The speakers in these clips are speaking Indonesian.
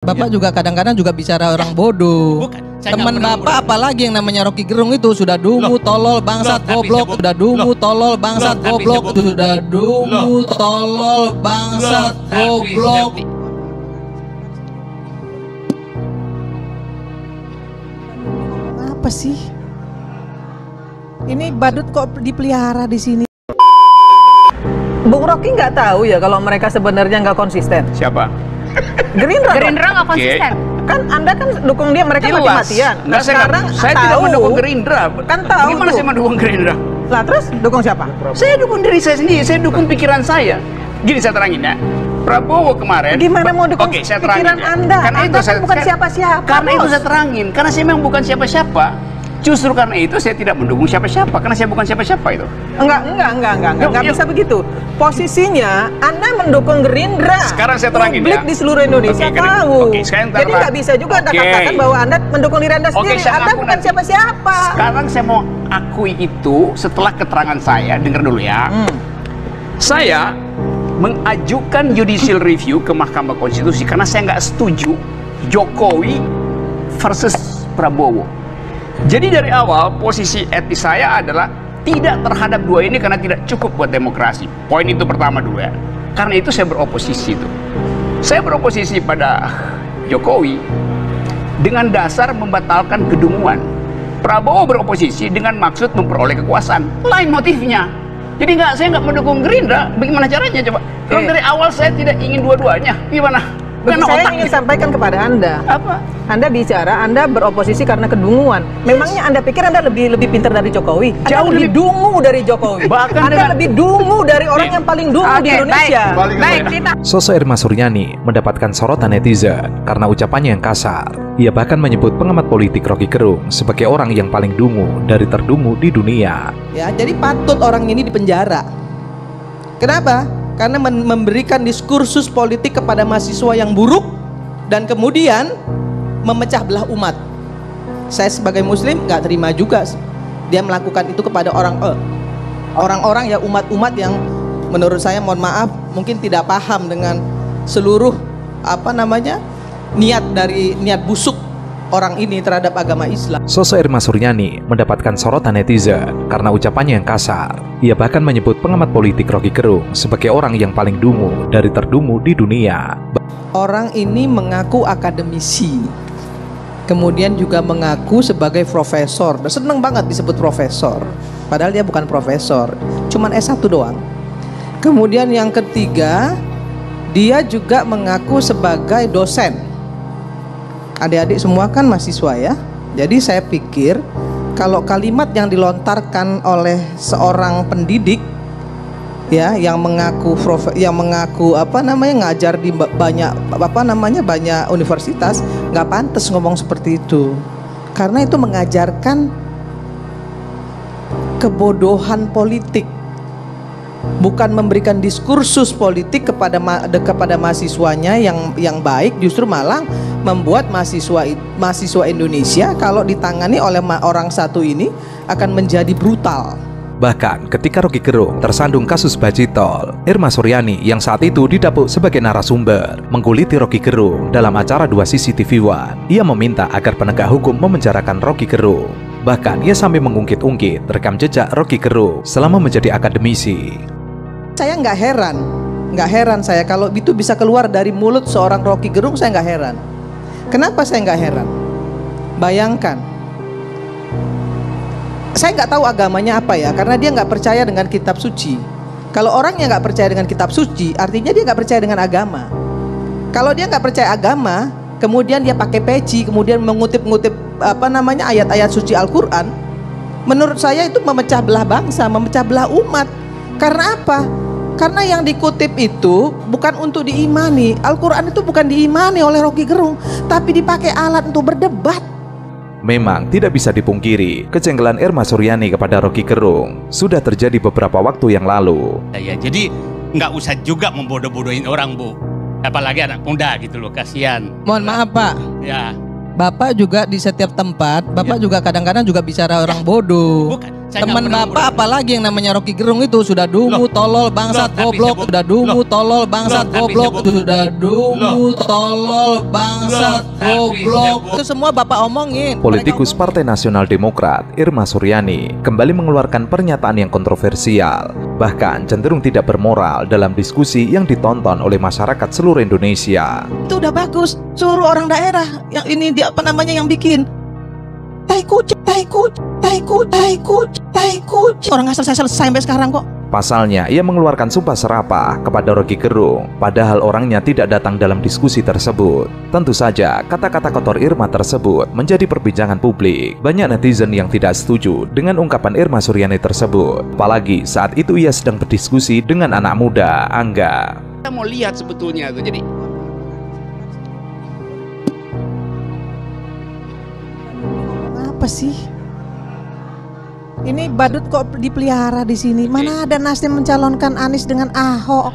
Bapak juga kadang-kadang juga bicara orang bodoh. Teman Bapak apalagi yang namanya Rocky Gerung itu sudah dungu, tolol, bangsat, goblok, sudah dungu, tolol, bangsat, goblok, sudah dungu, tolol, bangsat, goblok. Apa sih? Ini badut kok dipelihara di sini? Bung Rocky nggak tahu ya kalau mereka sebenarnya nggak konsisten. Siapa? Gerindra nggak konsisten. Kan Anda kan dukung dia, mereka mati-matian. Nah, sekarang saya tidak mendukung Gerindra. Kan tahu. Gimana saya mendukung Gerindra? Lah terus dukung siapa? Saya dukung diri saya sendiri, saya dukung pikiran saya. Gini saya terangin ya. Prabowo kemarin. Gimana mau dukung saya terangin pikiran ya. Anda? Karena Anda itu kan bukan siapa-siapa. Karena itu saya terangin. Karena saya memang bukan siapa-siapa. Justru karena itu saya tidak mendukung siapa-siapa, karena saya bukan siapa-siapa itu. Enggak bisa begitu. Posisinya Anda mendukung Gerindra. Sekarang saya terangin publik ya. di seluruh Indonesia tahu. Jadi nggak bisa juga Anda katakan bahwa Anda mendukung diri Anda sendiri. Anda bukan siapa-siapa. Sekarang saya mau akui itu setelah keterangan saya, dengar dulu ya. Saya mengajukan judicial review ke Mahkamah Konstitusi karena saya nggak setuju Jokowi versus Prabowo. Jadi dari awal posisi etis saya adalah tidak terhadap dua ini karena tidak cukup buat demokrasi. Poin itu pertama dulu ya. Karena itu saya beroposisi itu. Saya beroposisi pada Jokowi dengan dasar membatalkan kedunguan. Prabowo beroposisi dengan maksud memperoleh kekuasaan. Lain motifnya. Jadi saya nggak mendukung Gerindra. Bagaimana caranya coba? Kalau dari awal saya tidak ingin dua-duanya. Gimana? Saya ingin sampaikan kepada Anda. Apa? Anda bicara, Anda beroposisi karena kedunguan. Memangnya Anda pikir Anda lebih pintar dari Jokowi? Jauh lebih dungu dari Jokowi. Bahkan Anda lebih dungu dari orang yang paling dungu di Indonesia. Baik. Sosok Irma Suryani mendapatkan sorotan netizen karena ucapannya yang kasar. Ia bahkan menyebut pengamat politik Rocky Gerung sebagai orang yang paling dungu dari terdungu di dunia. Ya, jadi patut orang ini dipenjara. Kenapa? Karena memberikan diskursus politik kepada mahasiswa yang buruk dan kemudian memecah belah umat. Saya sebagai muslim nggak terima juga dia melakukan itu kepada orang-orang ya, umat-umat yang menurut saya, mohon maaf, mungkin tidak paham dengan seluruh niat busuk orang ini terhadap agama Islam. Sosok Irma Suryani mendapatkan sorotan netizen karena ucapannya yang kasar. Ia bahkan menyebut pengamat politik Rocky Gerung sebagai orang yang paling dungu dari terdungu di dunia. Orang ini mengaku akademisi, kemudian juga mengaku sebagai profesor. Seneng banget disebut profesor, padahal dia bukan profesor, cuman S1 doang. Kemudian yang ketiga, dia juga mengaku sebagai dosen. Adik-adik semua kan mahasiswa ya. Jadi saya pikir kalau kalimat yang dilontarkan oleh seorang pendidik ya yang mengaku ngajar di banyak universitas, nggak pantas ngomong seperti itu. Karena itu mengajarkan kebodohan politik. Bukan memberikan diskursus politik kepada mahasiswanya yang baik, justru malah membuat mahasiswa Indonesia kalau ditangani oleh orang satu ini akan menjadi brutal. Bahkan ketika Rocky Gerung tersandung kasus bajitol, Irma Suryani yang saat itu didapuk sebagai narasumber mengkuliti Rocky Gerung dalam acara 2 CCTV One. Ia meminta agar penegak hukum memenjarakan Rocky Gerung. Bahkan ia sampai mengungkit-ungkit rekam jejak Rocky Gerung selama menjadi akademisi. Saya nggak heran saya kalau itu bisa keluar dari mulut seorang Rocky Gerung. Saya nggak heran. Kenapa saya nggak heran? Bayangkan, saya nggak tahu agamanya apa ya, karena dia nggak percaya dengan kitab suci. Kalau orang yang nggak percaya dengan kitab suci, artinya dia nggak percaya dengan agama. Kalau dia nggak percaya agama, kemudian dia pakai peci, kemudian mengutip-ngutip ayat-ayat suci Al-Quran, menurut saya itu memecah belah bangsa, memecah belah umat. Karena apa? Karena yang dikutip itu bukan untuk diimani. Al-Quran itu bukan diimani oleh Rocky Gerung, tapi dipakai alat untuk berdebat. Memang tidak bisa dipungkiri, kejengkelan Irma Suryani kepada Rocky Gerung sudah terjadi beberapa waktu yang lalu. Ya, jadi nggak usah juga membodoh-bodohin orang, Bu. Apalagi anak muda gitu loh, kasihan. Mohon maaf, Pak. Ya. Bapak juga di setiap tempat, Bapak juga kadang-kadang juga bicara orang bodoh. Bukan. Saya Teman nggak pernah Bapak apalagi yang namanya Rocky Gerung itu sudah dungu, tolol, bangsat, tapi goblok, sebut- sudah dungu, loh. tolol, bangsat, Loh, tapi goblok, sebut- sudah dungu, tolol, bangsat, Loh, tapi goblok. sebut- Itu semua Bapak omongin. Politikus Partai Nasional Demokrat, Irma Suryani, kembali mengeluarkan pernyataan yang kontroversial, bahkan cenderung tidak bermoral dalam diskusi yang ditonton oleh masyarakat seluruh Indonesia. Itu udah bagus. Suruh orang daerah yang ini dia apa namanya yang bikin. Tai kucing, tai kucing, tai kucing, tai kucing, tai kucing. Orang nggak selesai sampai sekarang kok. Pasalnya, ia mengeluarkan sumpah serapah kepada Rocky Gerung, padahal orangnya tidak datang dalam diskusi tersebut. Tentu saja, kata-kata kotor Irma tersebut menjadi perbincangan publik. Banyak netizen yang tidak setuju dengan ungkapan Irma Suryani tersebut. Apalagi saat itu ia sedang berdiskusi dengan anak muda, Angga. Kita mau lihat sebetulnya tuh. Jadi Apa sih? Ini badut kok dipelihara di sini. Mana ada Nasdem mencalonkan Anies dengan Ahok?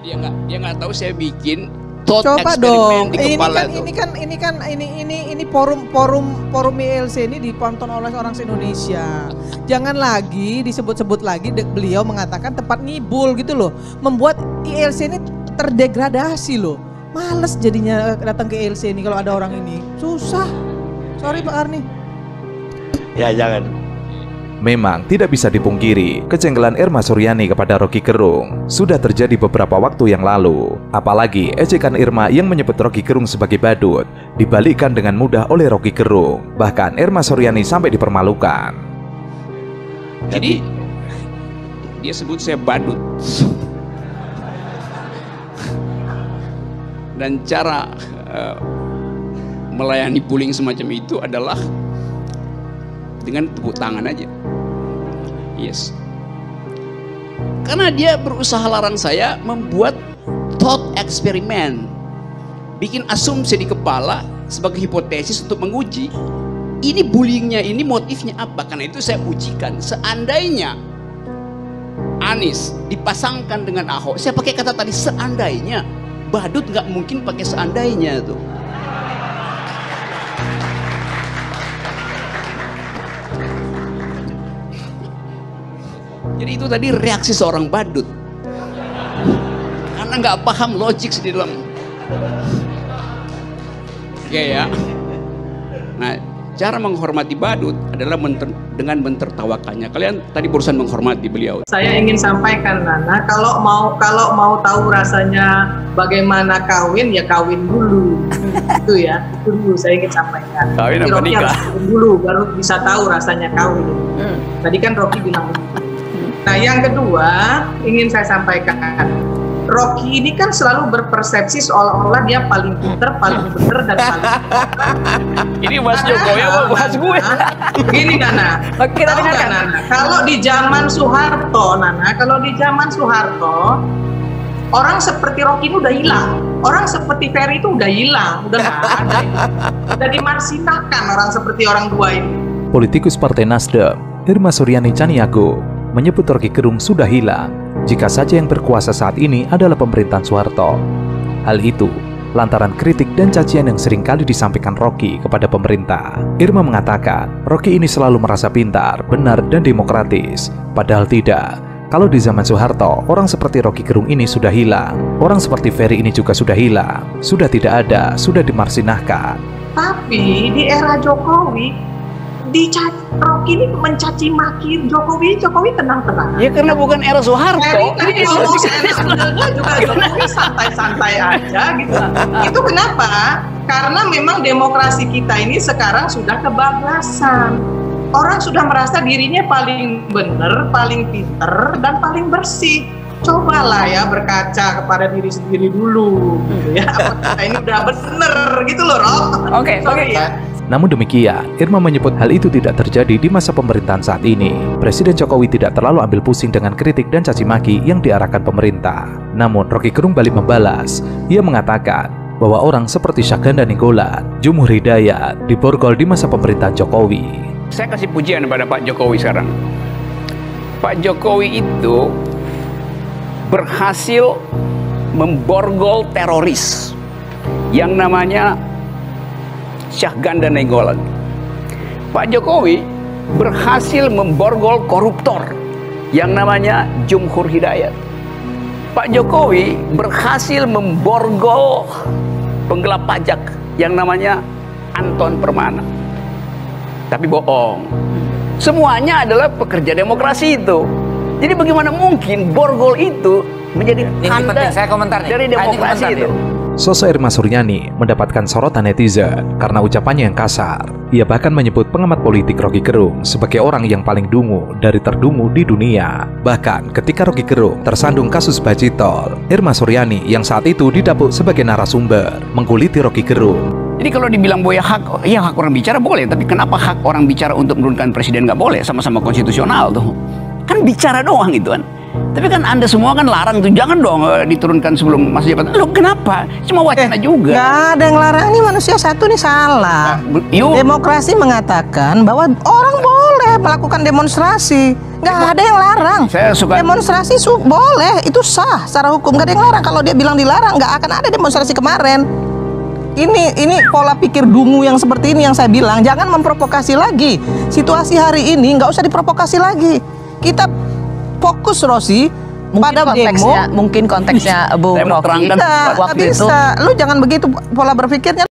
dia nggak tahu saya bikin thought Coba eksperimen dong. di kepala tuh. Ini forum ILC ini ditonton oleh orang se-Indonesia. Jangan lagi disebut-sebut lagi beliau mengatakan tempat ngibul gitu loh. Membuat ILC ini terdegradasi loh. Males jadinya datang ke ILC ini kalau ada orang ini. Susah. Sorry Pak Arni. Ya jangan. Memang tidak bisa dipungkiri, kejengkelan Irma Suryani kepada Rocky Gerung sudah terjadi beberapa waktu yang lalu. Apalagi ejekan Irma yang menyebut Rocky Gerung sebagai badut dibalikkan dengan mudah oleh Rocky Gerung. Bahkan Irma Suryani sampai dipermalukan. Jadi dia sebut saya badut. Dan cara melayani bullying semacam itu adalah dengan tepuk tangan aja. Yes. Karena dia berusaha larang saya membuat thought eksperimen, bikin asumsi di kepala sebagai hipotesis untuk menguji ini bullyingnya ini motifnya apa. Karena itu saya ujikan, seandainya Anies dipasangkan dengan Ahok, saya pakai kata tadi seandainya, badut nggak mungkin pakai seandainya tuh. Jadi itu tadi reaksi seorang badut karena nggak paham logik di dalam. Oke ya. Nah, cara menghormati badut adalah dengan mentertawakannya. Kalian tadi barusan menghormati beliau. Saya ingin sampaikan Nana, kalau mau tahu rasanya bagaimana kawin ya kawin dulu. Itu ya, itu dulu saya ingin sampaikan. Kawin apa Rocky nikah? harus kawin dulu baru bisa tahu rasanya kawin. Tadi kan Rocky bilang begitu. Nah, yang kedua ingin saya sampaikan, Rocky ini kan selalu berpersepsi seolah-olah dia paling pinter, paling bener dan paling Ini Mas Jokowi apa Mas gue? Gini Nana, Kita tahu nggak, dengarkan. Nana? Kalau di zaman Soeharto, Nana, kalau di zaman Soeharto, orang seperti Rocky ini udah hilang, orang seperti Ferry itu udah hilang, udah nggak ada, udah dimarsinahkan orang seperti orang dua ini. Politikus Partai Nasdem, Irma Suryani Caniago, menyebut Rocky Gerung sudah hilang jika saja yang berkuasa saat ini adalah pemerintahan Soeharto. Hal itu lantaran kritik dan cacian yang seringkali disampaikan Rocky kepada pemerintah. Irma mengatakan Rocky ini selalu merasa pintar, benar dan demokratis, padahal tidak. Kalau di zaman Soeharto, orang seperti Rocky Gerung ini sudah hilang, orang seperti Ferry ini juga sudah hilang, sudah tidak ada, sudah dimarsinahkan. Tapi di era Jokowi, Rocky ini mencaci maki Jokowi tenang-tenang. Ya karena bukan era Soeharto. Ferry tadi ngomong seenak-enaknya juga Jokowi santai-santai aja gitu. Itu kenapa? Karena memang demokrasi kita ini sekarang sudah kebablasan. Orang sudah merasa dirinya paling benar, paling pinter, dan paling bersih. Cobalah ya berkaca kepada diri sendiri dulu, gitu ya. Apa kita ini udah bener gitu loh, Rob. Oke. Ya. Namun demikian, Irma menyebut hal itu tidak terjadi di masa pemerintahan saat ini. Presiden Jokowi tidak terlalu ambil pusing dengan kritik dan caci maki yang diarahkan pemerintah. Namun Rocky Gerung balik membalas. Ia mengatakan bahwa orang seperti Syahganda Nainggolan, Jumhur Hidayat diborgol di masa pemerintahan Jokowi. Saya kasih pujian kepada Pak Jokowi sekarang. Pak Jokowi itu berhasil memborgol teroris yang namanya Syahganda Nainggolan. Pak Jokowi berhasil memborgol koruptor yang namanya Jumhur Hidayat. Pak Jokowi berhasil memborgol penggelap pajak yang namanya Anton Permana. Tapi bohong. Semuanya adalah pekerja demokrasi itu. Jadi bagaimana mungkin borgol itu menjadi tanda dari demokrasi itu? Sosok Irma Suryani mendapatkan sorotan netizen karena ucapannya yang kasar. Ia bahkan menyebut pengamat politik Rocky Gerung sebagai orang yang paling dungu dari terdungu di dunia. Bahkan ketika Rocky Gerung tersandung kasus baji tol, Irma Suryani yang saat itu didapuk sebagai narasumber mengkuliti Rocky Gerung. Jadi kalau dibilang bahwa hak orang bicara boleh, tapi kenapa hak orang bicara untuk menurunkan presiden nggak boleh? Sama-sama konstitusional tuh. Kan bicara doang gitu kan. Tapi kan Anda semua kan larang tuh, jangan dong diturunkan sebelum masa jabatan. Loh kenapa? Cuma wacana juga. Gak ada yang larang, ini manusia satu nih salah. Demokrasi mengatakan bahwa orang boleh melakukan demonstrasi. Gak ada yang larang. Saya suka demonstrasi boleh, itu sah secara hukum. Gak ada yang larang. Kalau dia bilang dilarang, gak akan ada demonstrasi kemarin. Ini pola pikir dungu yang seperti ini yang saya bilang, jangan memprovokasi lagi. Situasi hari ini nggak usah diprovokasi lagi. Kita fokus, Rosi, pada demo. Mungkin konteksnya Bu Rocky waktu itu. Lu jangan begitu pola berpikirnya.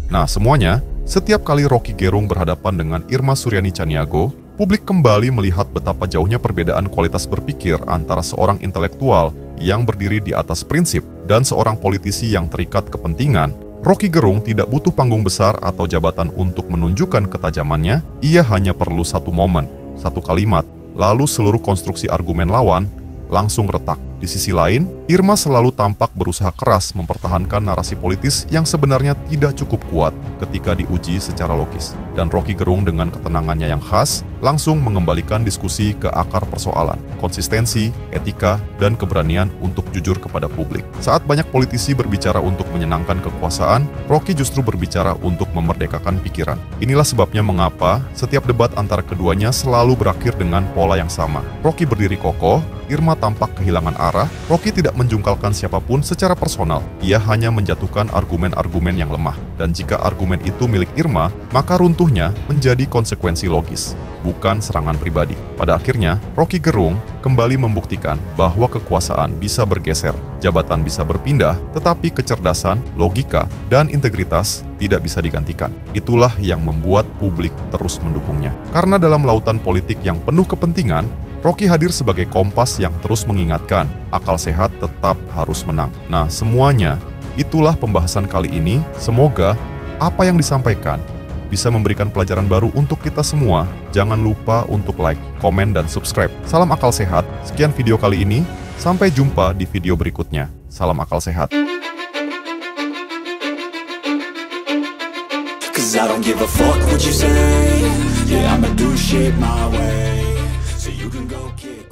Nah semuanya, setiap kali Rocky Gerung berhadapan dengan Irma Suryani Chaniago, publik kembali melihat betapa jauhnya perbedaan kualitas berpikir antara seorang intelektual yang berdiri di atas prinsip dan seorang politisi yang terikat kepentingan. Rocky Gerung tidak butuh panggung besar atau jabatan untuk menunjukkan ketajamannya, ia hanya perlu satu momen, satu kalimat, lalu seluruh konstruksi argumen lawan langsung retak. Di sisi lain, Irma selalu tampak berusaha keras mempertahankan narasi politis yang sebenarnya tidak cukup kuat ketika diuji secara logis. Dan Rocky Gerung dengan ketenangannya yang khas, langsung mengembalikan diskusi ke akar persoalan, konsistensi, etika, dan keberanian untuk jujur kepada publik. Saat banyak politisi berbicara untuk menyenangkan kekuasaan, Rocky justru berbicara untuk memerdekakan pikiran. Inilah sebabnya mengapa setiap debat antara keduanya selalu berakhir dengan pola yang sama. Rocky berdiri kokoh, Irma tampak kehilangan arah. Rocky tidak menjungkalkan siapapun secara personal. Ia hanya menjatuhkan argumen-argumen yang lemah. Dan jika argumen itu milik Irma, maka runtuhnya menjadi konsekuensi logis, bukan serangan pribadi. Pada akhirnya, Rocky Gerung kembali membuktikan bahwa kekuasaan bisa bergeser, jabatan bisa berpindah, tetapi kecerdasan, logika, dan integritas tidak bisa digantikan. Itulah yang membuat publik terus mendukungnya. Karena dalam lautan politik yang penuh kepentingan, Rocky hadir sebagai kompas yang terus mengingatkan, akal sehat tetap harus menang. Nah, semuanya, itulah pembahasan kali ini. Semoga apa yang disampaikan bisa memberikan pelajaran baru untuk kita semua. Jangan lupa untuk like, komen, dan subscribe. Salam akal sehat. Sekian video kali ini. Sampai jumpa di video berikutnya. Salam akal sehat. 'Cause I don't give a fuck what you say. Yeah, I'ma do shit my way. So you can go kick